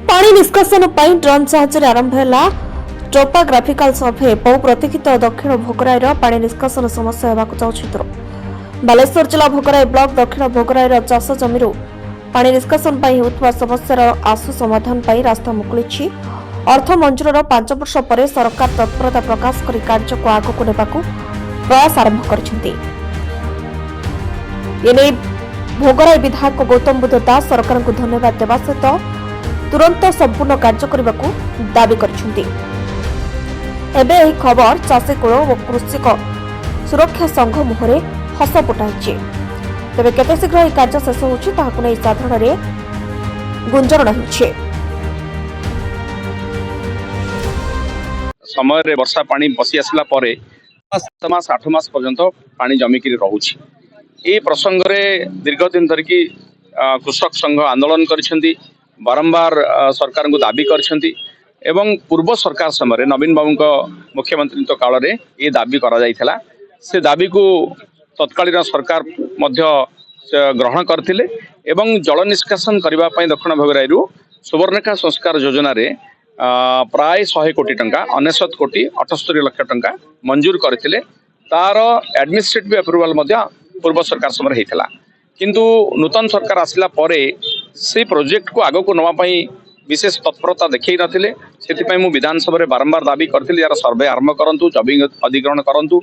पानी निष्कासन पर ड्रोन साहाय्य आरंभ है टोपोग्राफिकल सर्वे। बहु प्रतीक्षित दक्षिण भोगराईर पानी निष्कासन समस्या होगा दूर। बालेश्वर जिला भोगराई ब्लॉक दक्षिण भोगराईर चाष जमी पानी निष्कासन होता समस्यार आशु समाधान पर रास्ता मुकुली। अर्थ मंजूर 5 वर्ष पर सरकार तत्परता प्रकाश कर कार्य को आगक ने प्रयास आरंभ कर भोगराई विधायक गौतम बुद्ध दास सरकार को धन्यवाद देवा सहित तुरंत संपूर्ण कार्य करने को दावी करछुंती। एबे एही खबर चाषीकूल और कृषिक सुरक्षा संघ मुहरे हस फुटाई। तेबे केते शीघ्र यह कार्य शेष होछि ताहाकु नै साधारण रे गुंजरण होछि। समय रे वर्षा पानी पसी आसला परे 7 मास 8 मास पर्यंत पानी जमिकी रहुछि। ए प्रसंग रे दीर्घ दिन धरिकी कृषक संघ आंदोलन करिसेंती, बारंबार सरकार को दाबी करिसेंती एवं पूर्व सरकार समय नवीन बाबू मुख्यमंत्री काल रे ये दाबी करा जायथिला। से दाबी को तत्कालीन सरकार मध्य ग्रहण करथिले एवं जल निष्कासन करबा पई दक्षिण भोगराईरु सुवर्णरेखा संस्कार योजना रे प्राय 100 कोटी टंका 99 कोटी 78 लाख टंका मंजूर करथिले। तार एडमिनिस्ट्रेटिव अप्रूवल मध्य पूर्व सरकार समय हेतिला, किंतु नूतन सरकार आसिला परे से प्रोजेक्ट को आगो को नवा पई विशेष तत्परता देखै नथिले। सेति पई मु विधानसभा रे बारंबार दाबी करथिले यार सर्वे आरंभ करंतु, जमीन अधिग्रहण करंतु,